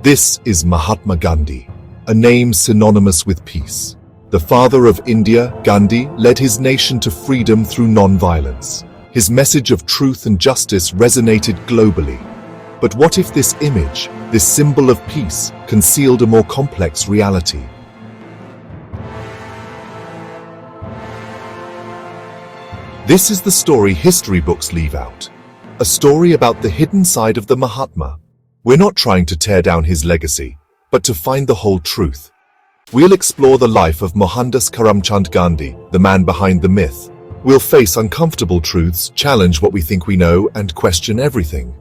This is Mahatma Gandhi, a name synonymous with peace. The father of India, Gandhi, led his nation to freedom through non-violence. His message of truth and justice resonated globally. But what if this image, this symbol of peace, concealed a more complex reality? This is the story history books leave out. A story about the hidden side of the Mahatma. We're not trying to tear down his legacy, but to find the whole truth. We'll explore the life of Mohandas Karamchand Gandhi, the man behind the myth. We'll face uncomfortable truths, challenge what we think we know, and question everything.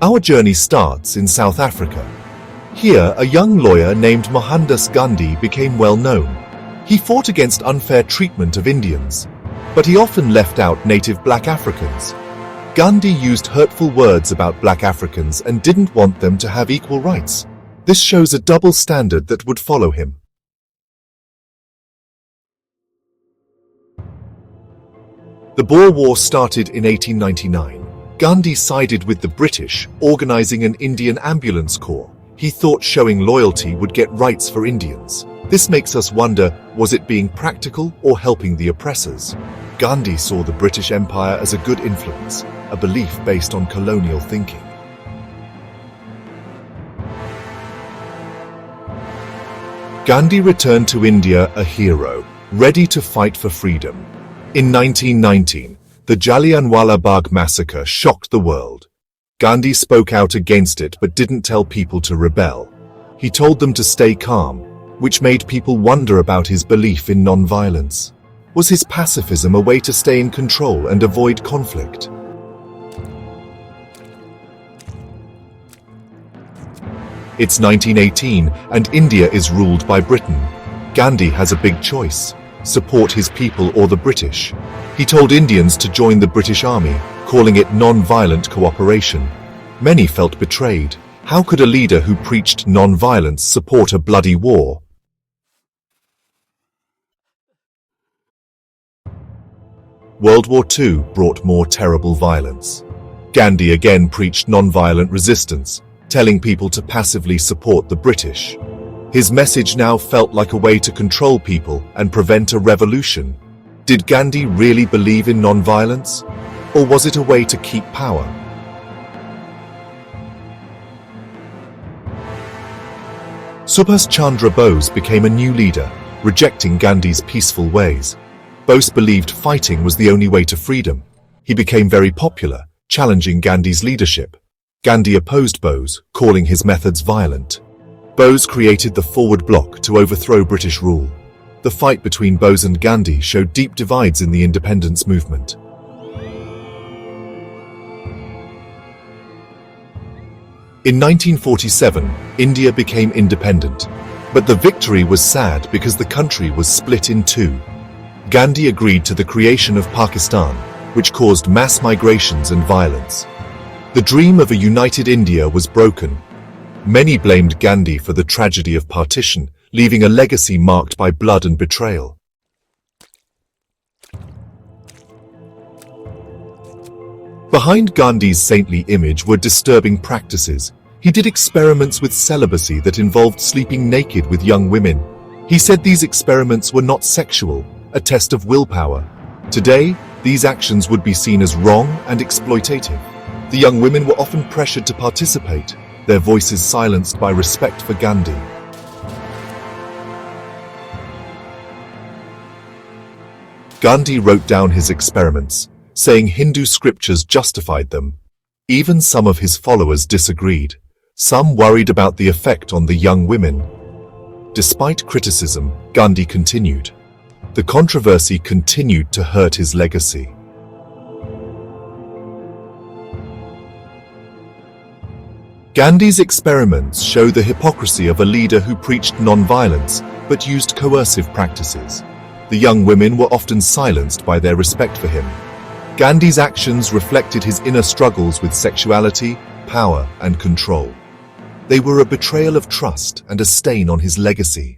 Our journey starts in South Africa. Here, a young lawyer named Mohandas Gandhi became well known. He fought against unfair treatment of Indians, but he often left out native black Africans. Gandhi used hurtful words about black Africans and didn't want them to have equal rights. This shows a double standard that would follow him. The Boer War started in 1899. Gandhi sided with the British, organizing an Indian ambulance corps. He thought showing loyalty would get rights for Indians. This makes us wonder, was it being practical or helping the oppressors? Gandhi saw the British Empire as a good influence, a belief based on colonial thinking. Gandhi returned to India a hero, ready to fight for freedom. In 1919, the Jallianwala Bagh massacre shocked the world. Gandhi spoke out against it but didn't tell people to rebel. He told them to stay calm, which made people wonder about his belief in non-violence. Was his pacifism a way to stay in control and avoid conflict? It's 1918 and India is ruled by Britain. Gandhi has a big choice: support his people or the British. He told Indians to join the British Army, calling it non-violent cooperation. Many felt betrayed. How could a leader who preached non-violence support a bloody war? World War II brought more terrible violence. Gandhi again preached non-violent resistance, telling people to passively support the British. His message now felt like a way to control people and prevent a revolution. Did Gandhi really believe in non-violence? Or was it a way to keep power? Subhas Chandra Bose became a new leader, rejecting Gandhi's peaceful ways. Bose believed fighting was the only way to freedom. He became very popular, challenging Gandhi's leadership. Gandhi opposed Bose, calling his methods violent. Bose created the Forward Bloc to overthrow British rule. The fight between Bose and Gandhi showed deep divides in the independence movement. In 1947, India became independent, but the victory was sad because the country was split in two. Gandhi agreed to the creation of Pakistan, which caused mass migrations and violence. The dream of a united India was broken. Many blamed Gandhi for the tragedy of partition, leaving a legacy marked by blood and betrayal. Behind Gandhi's saintly image were disturbing practices. He did experiments with celibacy that involved sleeping naked with young women. He said these experiments were not sexual, a test of willpower. Today, these actions would be seen as wrong and exploitative. The young women were often pressured to participate, their voices silenced by respect for Gandhi. Gandhi wrote down his experiments, saying Hindu scriptures justified them. Even some of his followers disagreed. Some worried about the effect on the young women. Despite criticism, Gandhi continued. The controversy continued to hurt his legacy. Gandhi's experiments show the hypocrisy of a leader who preached non-violence but used coercive practices. The young women were often silenced by their respect for him. Gandhi's actions reflected his inner struggles with sexuality, power, and control. They were a betrayal of trust and a stain on his legacy.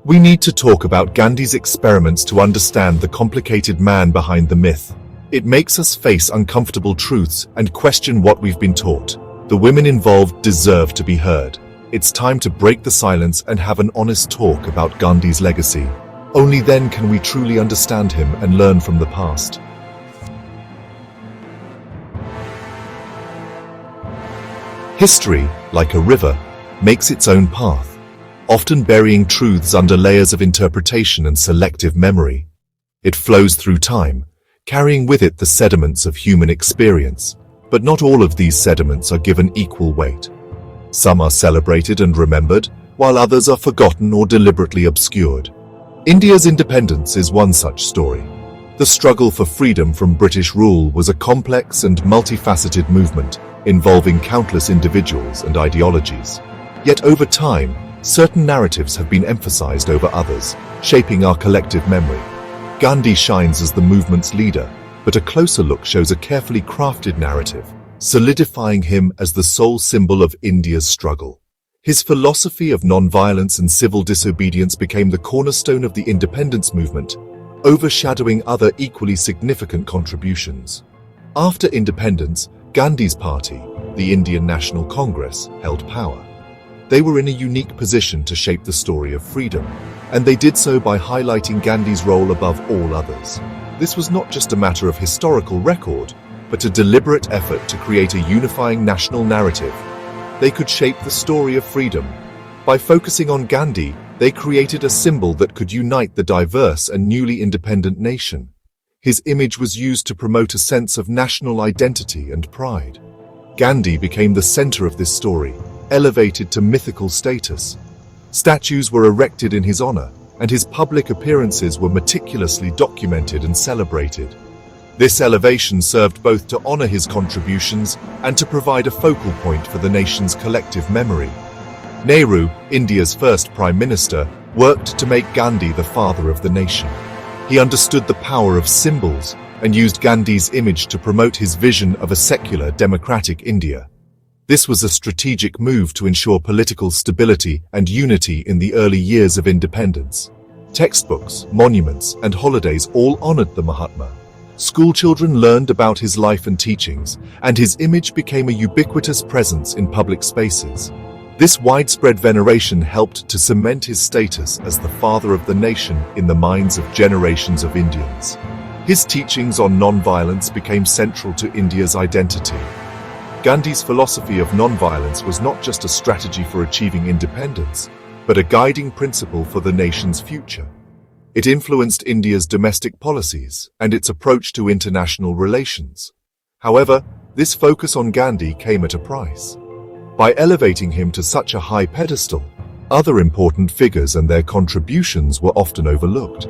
We need to talk about Gandhi's experiments to understand the complicated man behind the myth. It makes us face uncomfortable truths and question what we've been taught. The women involved deserve to be heard. It's time to break the silence and have an honest talk about Gandhi's legacy. Only then can we truly understand him and learn from the past. History, like a river, makes its own path, often burying truths under layers of interpretation and selective memory. It flows through time, carrying with it the sediments of human experience, but not all of these sediments are given equal weight. Some are celebrated and remembered, while others are forgotten or deliberately obscured. India's independence is one such story. The struggle for freedom from British rule was a complex and multifaceted movement, involving countless individuals and ideologies. Yet over time, certain narratives have been emphasized over others, shaping our collective memory. Gandhi shines as the movement's leader, but a closer look shows a carefully crafted narrative, solidifying him as the sole symbol of India's struggle. His philosophy of non-violence and civil disobedience became the cornerstone of the independence movement, overshadowing other equally significant contributions. After independence, Gandhi's party, the Indian National Congress, held power. They were in a unique position to shape the story of freedom, and they did so by highlighting Gandhi's role above all others. This was not just a matter of historical record, but a deliberate effort to create a unifying national narrative. They could shape the story of freedom. By focusing on Gandhi, they created a symbol that could unite the diverse and newly independent nation. His image was used to promote a sense of national identity and pride. Gandhi became the center of this story, elevated to mythical status. Statues were erected in his honor, and his public appearances were meticulously documented and celebrated. This elevation served both to honor his contributions and to provide a focal point for the nation's collective memory. Nehru, India's first Prime Minister, worked to make Gandhi the father of the nation. He understood the power of symbols and used Gandhi's image to promote his vision of a secular, democratic India. This was a strategic move to ensure political stability and unity in the early years of independence. Textbooks, monuments, and holidays all honored the Mahatma. Schoolchildren learned about his life and teachings, and his image became a ubiquitous presence in public spaces. This widespread veneration helped to cement his status as the father of the nation in the minds of generations of Indians. His teachings on non-violence became central to India's identity. Gandhi's philosophy of non-violence was not just a strategy for achieving independence, but a guiding principle for the nation's future. It influenced India's domestic policies and its approach to international relations. However, this focus on Gandhi came at a price. By elevating him to such a high pedestal, other important figures and their contributions were often overlooked.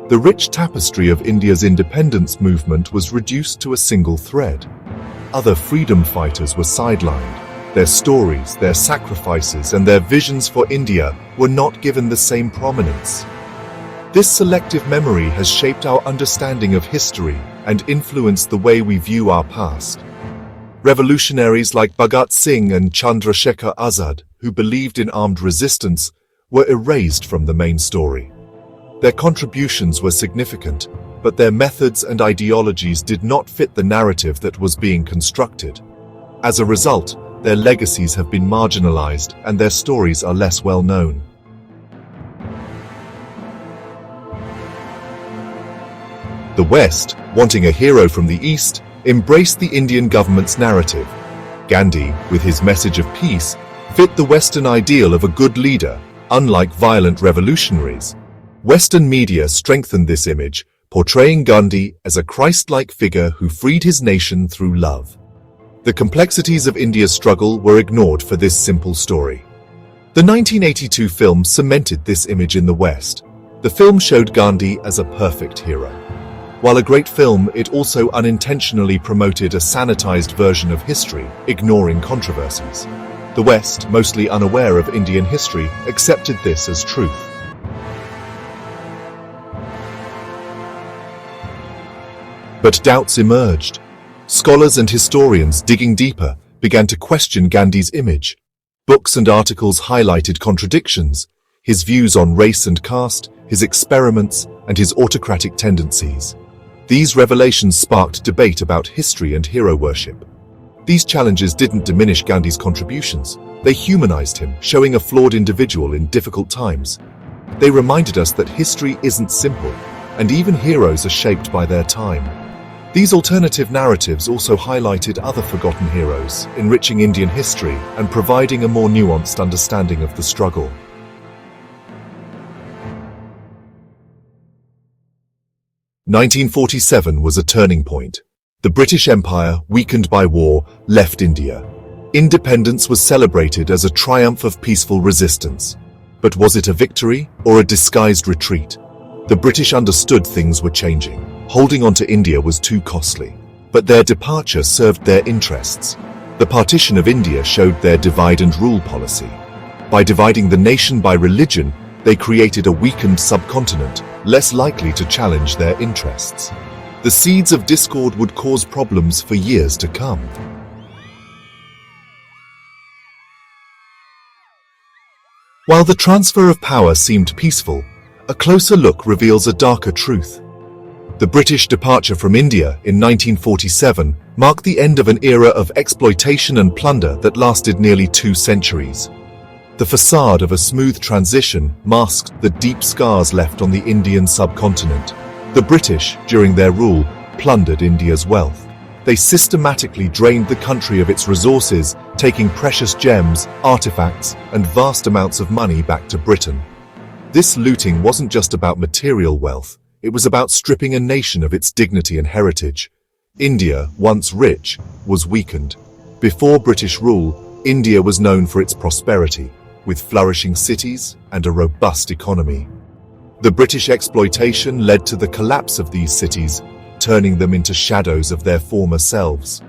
The rich tapestry of India's independence movement was reduced to a single thread. Other freedom fighters were sidelined. Their stories, their sacrifices, and their visions for India were not given the same prominence. This selective memory has shaped our understanding of history and influenced the way we view our past. Revolutionaries like Bhagat Singh and Chandrasekhar Azad, who believed in armed resistance, were erased from the main story. Their contributions were significant, but their methods and ideologies did not fit the narrative that was being constructed. As a result, their legacies have been marginalized and their stories are less well known. The West, wanting a hero from the East, embraced the Indian government's narrative. Gandhi, with his message of peace, fit the Western ideal of a good leader, unlike violent revolutionaries. Western media strengthened this image, portraying Gandhi as a Christ-like figure who freed his nation through love. The complexities of India's struggle were ignored for this simple story. The 1982 film cemented this image in the West. The film showed Gandhi as a perfect hero. While a great film, it also unintentionally promoted a sanitized version of history, ignoring controversies. The West, mostly unaware of Indian history, accepted this as truth. But doubts emerged. Scholars and historians digging deeper began to question Gandhi's image. Books and articles highlighted contradictions. his views on race and caste, his experiments, and his autocratic tendencies. These revelations sparked debate about history and hero worship. These challenges didn't diminish Gandhi's contributions. They humanized him, showing a flawed individual in difficult times. They reminded us that history isn't simple, and even heroes are shaped by their time. These alternative narratives also highlighted other forgotten heroes, enriching Indian history and providing a more nuanced understanding of the struggle. "1947 was a turning point. The British Empire, weakened by war, left India. Independence was celebrated as a triumph of peaceful resistance. But was it a victory or a disguised retreat? The British understood things were changing. Holding on to India was too costly. But their departure served their interests. The partition of India showed their divide and rule policy. By dividing the nation by religion, they created a weakened subcontinent, less likely to challenge their interests. The seeds of discord would cause problems for years to come. While the transfer of power seemed peaceful, a closer look reveals a darker truth. The British departure from India in 1947 marked the end of an era of exploitation and plunder that lasted nearly 2 centuries. The facade of a smooth transition masked the deep scars left on the Indian subcontinent. The British, during their rule, plundered India's wealth. They systematically drained the country of its resources, taking precious gems, artifacts, and vast amounts of money back to Britain. This looting wasn't just about material wealth, it was about stripping a nation of its dignity and heritage. India, once rich, was weakened. Before British rule, India was known for its prosperity, with flourishing cities and a robust economy. The British exploitation led to the collapse of these cities, turning them into shadows of their former selves.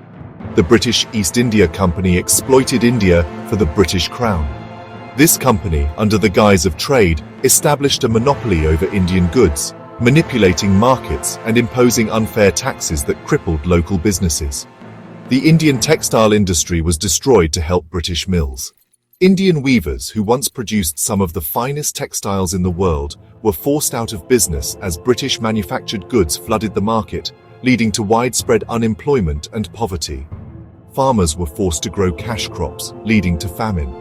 The British East India Company exploited India for the British Crown. This company, under the guise of trade, established a monopoly over Indian goods, manipulating markets and imposing unfair taxes that crippled local businesses. The Indian textile industry was destroyed to help British mills. Indian weavers, who once produced some of the finest textiles in the world, were forced out of business as British manufactured goods flooded the market, leading to widespread unemployment and poverty. Farmers were forced to grow cash crops, leading to famine.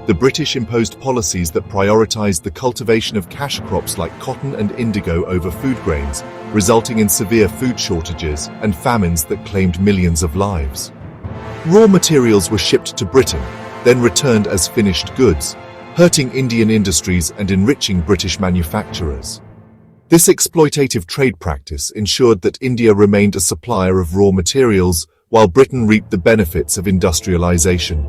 The British imposed policies that prioritized the cultivation of cash crops like cotton and indigo over food grains, resulting in severe food shortages and famines that claimed millions of lives. Raw materials were shipped to Britain, then returned as finished goods, hurting Indian industries and enriching British manufacturers. This exploitative trade practice ensured that India remained a supplier of raw materials while Britain reaped the benefits of industrialization.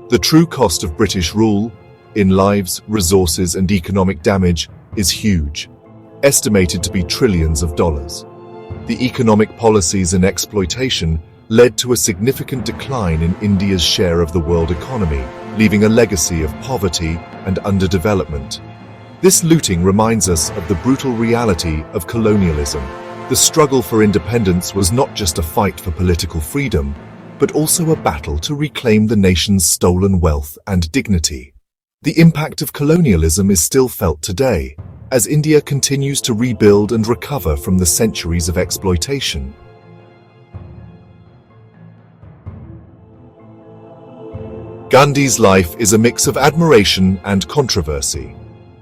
The true cost of British rule, in lives, resources, and economic damage, is huge, estimated to be trillions of dollars. The economic policies and exploitation led to a significant decline in India's share of the world economy, leaving a legacy of poverty and underdevelopment. This looting reminds us of the brutal reality of colonialism. The struggle for independence was not just a fight for political freedom, but also a battle to reclaim the nation's stolen wealth and dignity. The impact of colonialism is still felt today, as India continues to rebuild and recover from the centuries of exploitation. Gandhi's life is a mix of admiration and controversy.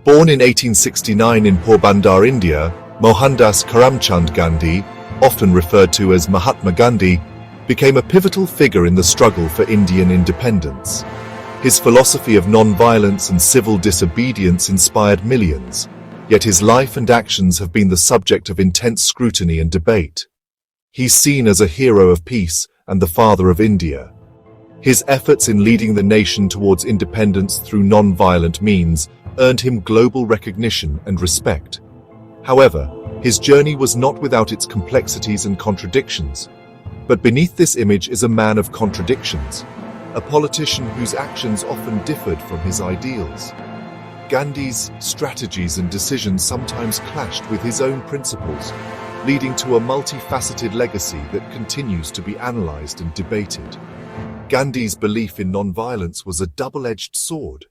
Born in 1869 in Porbandar, India, Mohandas Karamchand Gandhi, often referred to as Mahatma Gandhi, became a pivotal figure in the struggle for Indian independence. His philosophy of non-violence and civil disobedience inspired millions, yet his life and actions have been the subject of intense scrutiny and debate. He's seen as a hero of peace and the father of India. His efforts in leading the nation towards independence through non-violent means earned him global recognition and respect. However, his journey was not without its complexities and contradictions. But beneath this image is a man of contradictions, a politician whose actions often differed from his ideals. Gandhi's strategies and decisions sometimes clashed with his own principles, leading to a multifaceted legacy that continues to be analyzed and debated. Gandhi's belief in non-violence was a double-edged sword.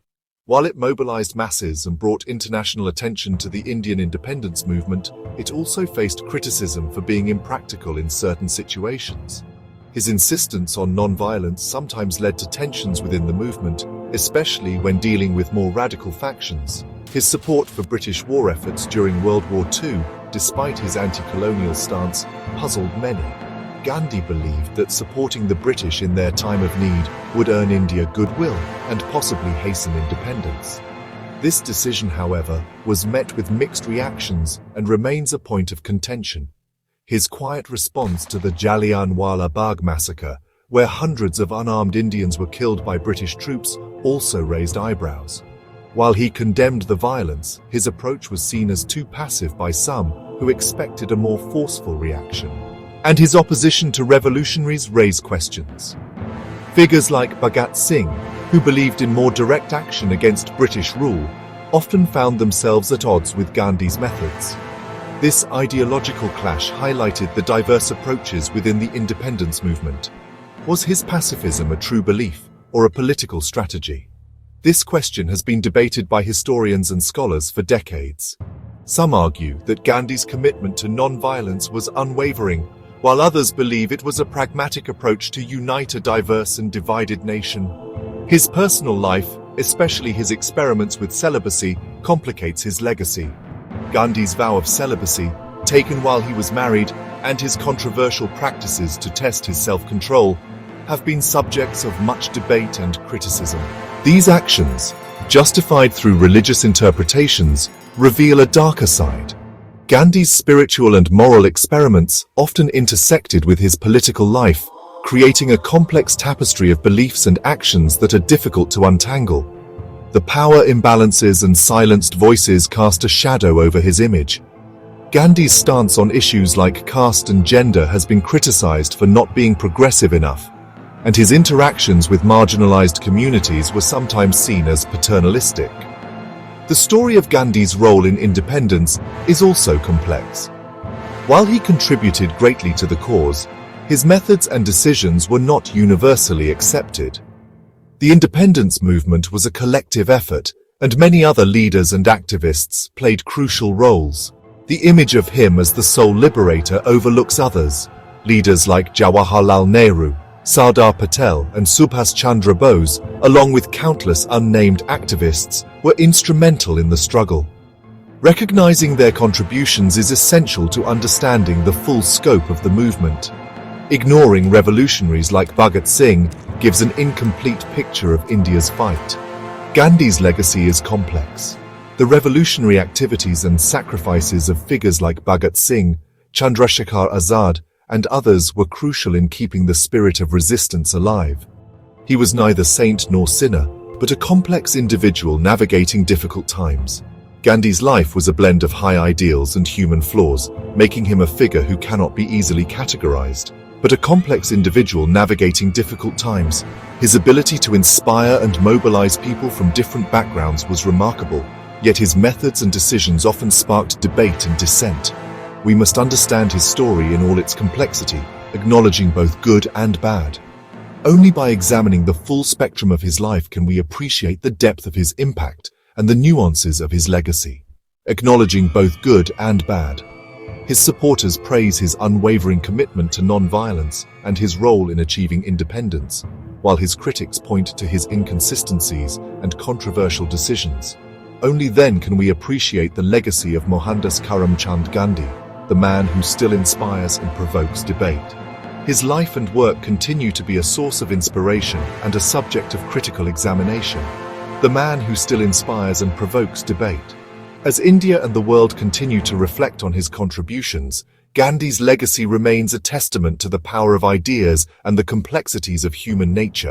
While it mobilized masses and brought international attention to the Indian independence movement, it also faced criticism for being impractical in certain situations. His insistence on non-violence sometimes led to tensions within the movement, especially when dealing with more radical factions. His support for British war efforts during World War II, despite his anti-colonial stance, puzzled many. Gandhi believed that supporting the British in their time of need would earn India goodwill and possibly hasten independence. This decision, however, was met with mixed reactions and remains a point of contention. His quiet response to the Jallianwala Bagh massacre, where hundreds of unarmed Indians were killed by British troops, also raised eyebrows. While he condemned the violence, his approach was seen as too passive by some who expected a more forceful reaction. And his opposition to revolutionaries raised questions. Figures like Bhagat Singh, who believed in more direct action against British rule, often found themselves at odds with Gandhi's methods. This ideological clash highlighted the diverse approaches within the independence movement. Was his pacifism a true belief or a political strategy? This question has been debated by historians and scholars for decades. Some argue that Gandhi's commitment to non-violence was unwavering, while others believe it was a pragmatic approach to unite a diverse and divided nation. His personal life, especially his experiments with celibacy, complicates his legacy. Gandhi's vow of celibacy, taken while he was married, and his controversial practices to test his self-control, have been subjects of much debate and criticism. These actions, justified through religious interpretations, reveal a darker side. Gandhi's spiritual and moral experiments often intersected with his political life, creating a complex tapestry of beliefs and actions that are difficult to untangle. The power imbalances and silenced voices cast a shadow over his image. Gandhi's stance on issues like caste and gender has been criticized for not being progressive enough, and his interactions with marginalized communities were sometimes seen as paternalistic. The story of Gandhi's role in independence is also complex. While he contributed greatly to the cause, his methods and decisions were not universally accepted. The independence movement was a collective effort, and many other leaders and activists played crucial roles. The image of him as the sole liberator overlooks others. Leaders like Jawaharlal Nehru, Sardar Patel and Subhas Chandra Bose, along with countless unnamed activists, were instrumental in the struggle. Recognizing their contributions is essential to understanding the full scope of the movement. Ignoring revolutionaries like Bhagat Singh gives an incomplete picture of India's fight. Gandhi's legacy is complex. The revolutionary activities and sacrifices of figures like Bhagat Singh, Chandrasekhar Azad, and others were crucial in keeping the spirit of resistance alive. He was neither saint nor sinner, but a complex individual navigating difficult times. Gandhi's life was a blend of high ideals and human flaws, making him a figure who cannot be easily categorized. But a complex individual navigating difficult times, his ability to inspire and mobilize people from different backgrounds was remarkable, yet his methods and decisions often sparked debate and dissent. We must understand his story in all its complexity, acknowledging both good and bad. Only by examining the full spectrum of his life can we appreciate the depth of his impact and the nuances of his legacy. Acknowledging both good and bad. His supporters praise his unwavering commitment to non-violence and his role in achieving independence, while his critics point to his inconsistencies and controversial decisions. Only then can we appreciate the legacy of Mohandas Karamchand Gandhi, the man who still inspires and provokes debate. His life and work continue to be a source of inspiration and a subject of critical examination. The man who still inspires and provokes debate. As India and the world continue to reflect on his contributions, Gandhi's legacy remains a testament to the power of ideas and the complexities of human nature.